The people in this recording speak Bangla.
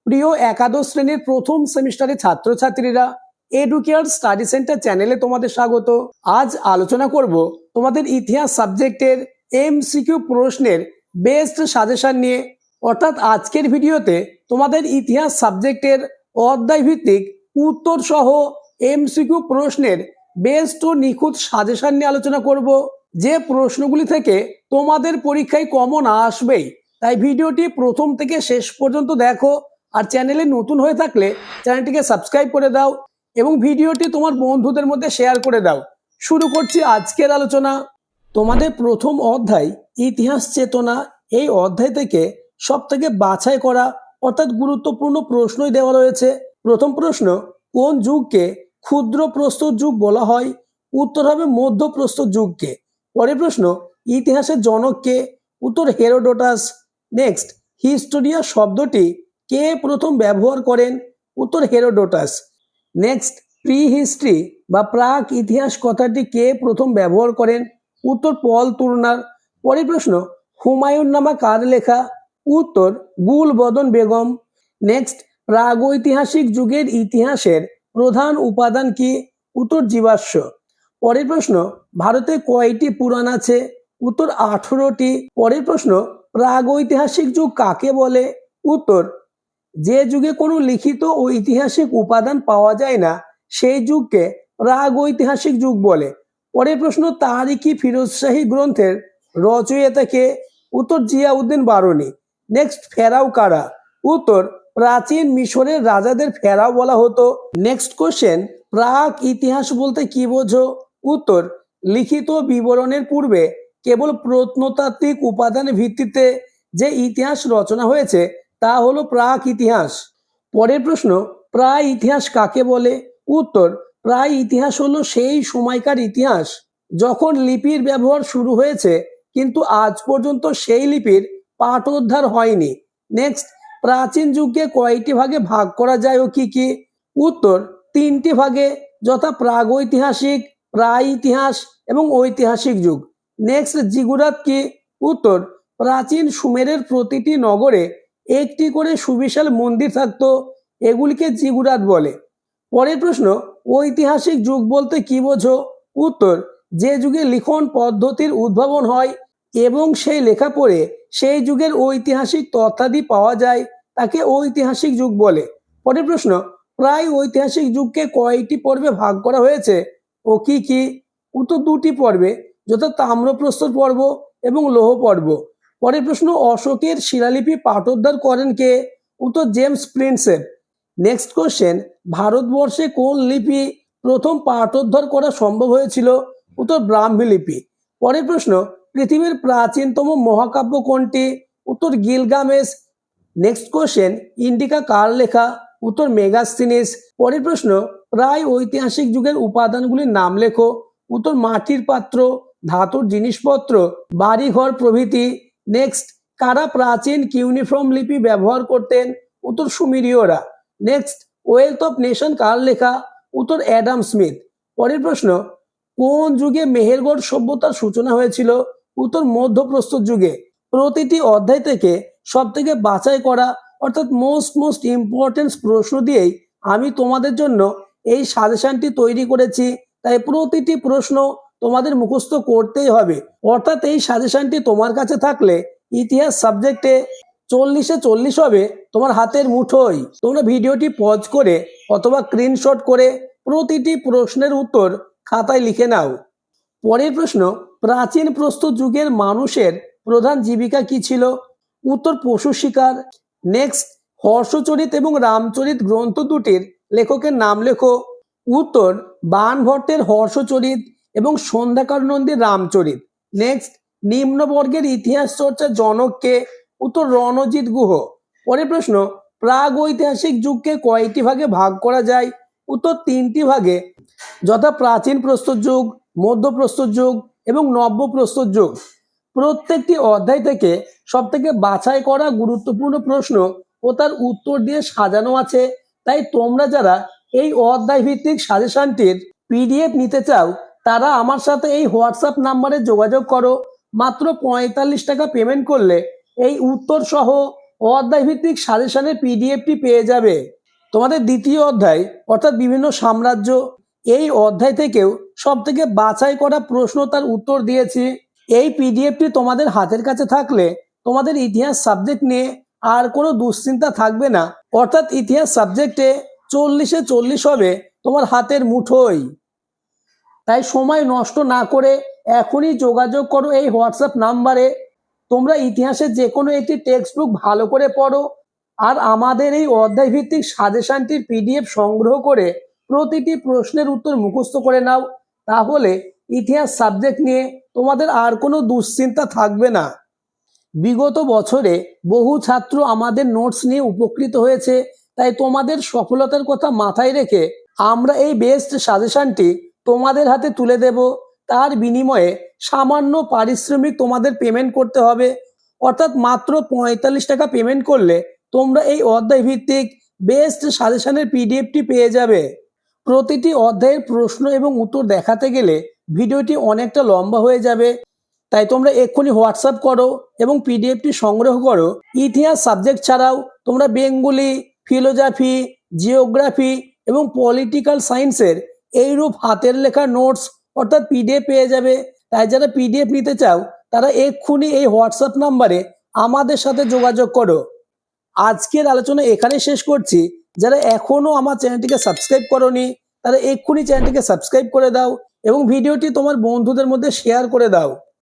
প্রিয় একাদশ শ্রেণীর প্রথম সেমিস্টারের ছাত্রছাত্রীরা, এডুকেয়ার স্টাডি সেন্টার চ্যানেলে তোমাদের স্বাগত। আজ আলোচনা করব তোমাদের ইতিহাস সাবজেক্টের এমসিকিউ প্রশ্নের বেস্ট সাজেশন নিয়ে। অর্থাৎ আজকের ভিডিওতে তোমাদের ইতিহাস সাবজেক্টের অধ্যায় ভিত্তিক উত্তর সহ এমসিকিউ প্রশ্নের বেস্ট ও নিখুঁত সাজেশন নিয়ে আলোচনা করব, যে প্রশ্নগুলি থেকে তোমাদের পরীক্ষায় কমন আসবেই। তাই ভিডিওটি প্রথম থেকে শেষ পর্যন্ত দেখো, আর চ্যানেলে নতুন হয়ে থাকলে চ্যানেলটিকে সাবস্ক্রাইব করে দাও এবং ভিডিওটি তোমার বন্ধুদের মধ্যে শেয়ার করে দাও। শুরু করছি আজকের আলোচনা। তোমাদের প্রথম অধ্যায় ইতিহাস চেতনা, এই অধ্যায় থেকে সব থেকে বাছাই করা অর্থাৎ গুরুত্বপূর্ণ প্রশ্নই দেওয়া রয়েছে। প্রথম প্রশ্ন, কোন যুগকে ক্ষুদ্র প্রস্তর যুগ বলা হয়? উত্তর হবে মধ্য প্রস্তর যুগকে। পরের প্রশ্ন, ইতিহাসের জনককে? উত্তর হেরোডোটাস। নেক্সট, হিস্টোরিয়া শব্দটি কে প্রথম ব্যবহার করেন? উত্তর হেরোডোটাস। নেক্সট, প্রি হিস্ট্রি বা প্রাক ইতিহাস কথাটি কে প্রথম ব্যবহার করেন? উত্তর পল তুর্নার। পরের প্রশ্ন, হুমায়ুন নামা কার লেখা? উত্তর গুলবদন বেগম। নেক্সট, প্রাগৈতিহাসিক যুগের ইতিহাসের প্রধান উপাদান কি? উত্তর জীবাশ্ম। পরের প্রশ্ন, ভারতে কয়টি পুরাণ আছে? উত্তর 18টি। পরের প্রশ্ন, প্রাগৈতিহাসিক যুগ কাকে বলে? উত্তর, যে যুগে কোনো লিখিত ও ঐতিহাসিক উপাদান পাওয়া যায় না সেই যুগকে প্রাগৈতিহাসিক যুগ বলে। পরের প্রশ্ন, তারিখি ফিরোজশাহী গ্রন্থের রচয়িতা কে? উত্তর জিয়াউদ্দিন বারুনি। নেক্সট, ফেরাও কারা? উত্তর, প্রাচীন মিশরের রাজাদের ফেরাও বলা হতো। নেক্সট কোশ্চেন, প্রাক ইতিহাস বলতে কি বোঝো? উত্তর, লিখিত বিবরণের পূর্বে কেবল প্রত্নতাত্ত্বিক উপাদানের ভিত্তিতে যে ইতিহাস রচনা হয়েছে তা হলো প্রাক ইতিহাস। পরের প্রশ্ন, প্রায় ইতিহাস কাকে বলে? উত্তর, প্রায় ইতিহাস হলো সেই সময়কার ইতিহাস যখন লিপির ব্যবহার শুরু হয়েছে কিন্তু আজ পর্যন্ত সেই লিপির পাঠোদ্ধার হয়নি। নেক্সট, প্রাচীন যুগকে কয়টি ভাগে ভাগ করা যায় ও কি কি? উত্তর, 3টি ভাগে, যথা প্রাগৈতিহাসিক, প্রায় ইতিহাস এবং ঐতিহাসিক যুগ। নেক্সট, জিগুরাত কি? উত্তর, প্রাচীন সুমেরের প্রতিটি নগরে একটি করে সুবিশাল মন্দির থাকতো, এগুলিকে জিগুরাত বলে। পরের প্রশ্ন, ঐতিহাসিক যুগ বলতে কি বোঝো? উত্তর, যে যুগে লিখন পদ্ধতির উদ্ভাবন হয় এবং সেই লেখা পড়ে সেই যুগের ঐতিহাসিক তথ্যাদি পাওয়া যায় তাকে ঐতিহাসিক যুগ বলে। পরের প্রশ্ন, প্রায় ঐতিহাসিক যুগকে কয়টি পর্বে ভাগ করা হয়েছে ও কি কি? উত্তর, 2টি পর্বে, যথা তাম্রপ্রস্তর পর্ব এবং লৌহ পর্ব। পরের প্রশ্ন, অশোকের শিলালিপি পাঠোদ্ধার করেন কে? উত্তর, জেমস প্রিন্সেপ। নেক্সট কোশ্চেন, ভারতবর্ষে কোন লিপি প্রথম পাঠোদ্ধার করা সম্ভব হয়েছিল? উত্তর, ব্রাহ্মী লিপি। পরের প্রশ্ন, পৃথিবীর প্রাচীনতম মহাকাব্য কোনটি? উত্তর, গিলগামেশ। নেক্সট কোশ্চেন, ইন্ডিকা কার লেখা? উত্তর, মেগাস্তিনিস। পরের প্রশ্ন, প্রায় ঐতিহাসিক যুগের উপাদানগুলির নাম লেখো। উত্তর, মাটির পাত্র, ধাতুর জিনিসপত্র, বাড়িঘর প্রভৃতি। নেক্সট, কারা প্রাচীন কিউনিফর্ম লিপি ব্যবহার করতেন? উত্তর, সুমেরীয়রা। নেক্সট, ওয়েলথ অফ নেশন কার লেখা? উত্তর, অ্যাডাম স্মিথ। পরের প্রশ্ন, কোন যুগে মেহেরগড় সভ্যতার সূচনা হয়েছিল? উত্তর, মধ্যপ্রস্তর যুগে। প্রতিটি অধ্যায় থেকে সব থেকে বাছাই করা অর্থাৎ মোস্ট ইম্পর্টেন্ট প্রশ্ন দিয়েই আমি তোমাদের জন্য এই সাজেশনটি তৈরি করেছি। তাই প্রতিটি প্রশ্ন তোমাদের মুখস্থ করতেই হবে। অর্থাৎ এই সাজেশনটি তোমার কাছে থাকলে ইতিহাস সাবজেক্টে 40-এ 40 হবে তোমার হাতের মুঠোয়। তোমরা ভিডিওটি পজ করে অথবা স্ক্রিনশট করে প্রতিটি প্রশ্নের উত্তর খাতায় লিখে নাও। পরের প্রশ্ন, প্রাচীন প্রস্তর যুগের মানুষের প্রধান জীবিকা কি ছিল? উত্তর, পশু শিকার। নেক্সট, হর্ষচরিত এবং রামচরিত গ্রন্থ দুটির লেখকের নাম লেখো। উত্তর, বাণভট্টের হর্ষচরিত এবং সন্ধ্যাকর নন্দীর রামচরিত। নেক্সট, নিম্নবর্গের ইতিহাস চর্চার জনককে? উত্তর, রণজিৎ গুহ। পরের প্রশ্ন, প্রাগ ঐতিহাসিক যুগকে কয়টি ভাগে ভাগ করা যায়? উত্তর, 3টি ভাগে, যথা প্রাচীন প্রস্তর যুগ, মধ্যপ্রস্তর যুগ এবং নব্যপ্রস্তর যুগ। প্রত্যেকটি অধ্যায় থেকে সব থেকে বাছাই করা গুরুত্বপূর্ণ প্রশ্ন ও তার উত্তর দিয়ে সাজানো আছে। তাই তোমরা যারা এই অধ্যায় ভিত্তিক সাজেশনটির পিডিএফ নিতে চাও তারা আমার সাথে এই হোয়াটসঅ্যাপ নাম্বারে যোগাযোগ করো। মাত্র 45 টাকা পেমেন্ট করলে এই উত্তর সহ অধ্যায় ভিত্তিক সাজেশনের পিডিএফটি পেয়ে যাবে। তোমাদের দ্বিতীয় অধ্যায় অর্থাৎ বিভিন্ন সাম্রাজ্য, এই অধ্যায় থেকেও সব থেকে বাছাই করা প্রশ্ন তার উত্তর দিয়েছি। এই পিডিএফটি তোমাদের হাতের কাছে থাকলে তোমাদের ইতিহাস সাবজেক্ট নিয়ে আর কোনো দুশ্চিন্তা থাকবে না। অর্থাৎ ইতিহাস সাবজেক্টে 40-এ 40 হবে তোমার হাতের মুঠোয়। তাই সময় নষ্ট না করে এখনই যোগাযোগ করো এই হোয়াটসঅ্যাপ নাম্বারে। তোমরা ইতিহাসের যে কোনো একটি টেক্সট বুক ভালো করে পড়ো আর আমাদের এই অধ্যায় ভিত্তিক সাজেশনটির পিডিএফ সংগ্রহ করে প্রতিটি প্রশ্নের উত্তর মুখস্থ করে নাও। তাহলে ইতিহাস সাবজেক্ট নিয়ে তোমাদের আর কোনো দুশ্চিন্তা থাকবে না। বিগত বছরে বহু ছাত্র আমাদের নোটস নিয়ে উপকৃত হয়েছে, তাই তোমাদের সফলতার কথা মাথায় রেখে আমরা এই বেস্ট সাজেশনটি তোমাদের হাতে তুলে দেব। তার বিনিময়ে সামান্য পারিশ্রমিক তোমাদের পেমেন্ট করতে হবে, অর্থাৎ মাত্র 45 টাকা পেমেন্ট করলে তোমরা এই অধ্যায় ভিত্তিক বেস্ট সাজেশনের পিডিএফটি পেয়ে যাবে। প্রতিটি অধ্যায়ের প্রশ্ন এবং উত্তর দেখাতে গেলে ভিডিওটি অনেকটা লম্বা হয়ে যাবে, তাই তোমরা এক্ষুনি হোয়াটসঅ্যাপ করো এবং পিডিএফটি সংগ্রহ করো। ইতিহাস সাবজেক্ট ছাড়াও তোমরা বেঙ্গলি, ফিলোজফি, জিওগ্রাফি এবং পলিটিক্যাল সায়েন্সের এইরূপ হাতের লেখা নোটস অর্থাৎ পিডিএফ পেয়ে যাবে। তাই যারা পিডিএফ নিতে চাও তারা এক্ষুনি এই হোয়াটসঅ্যাপ নাম্বারে আমাদের সাথে যোগাযোগ করো। আজকের আলোচনা এখানে শেষ করছি। যারা এখনো আমার চ্যানেলটিকে সাবস্ক্রাইব করোনি তারা এক্ষুনি চ্যানেলটিকে সাবস্ক্রাইব করে দাও এবং ভিডিওটি তোমার বন্ধুদের মধ্যে শেয়ার করে দাও।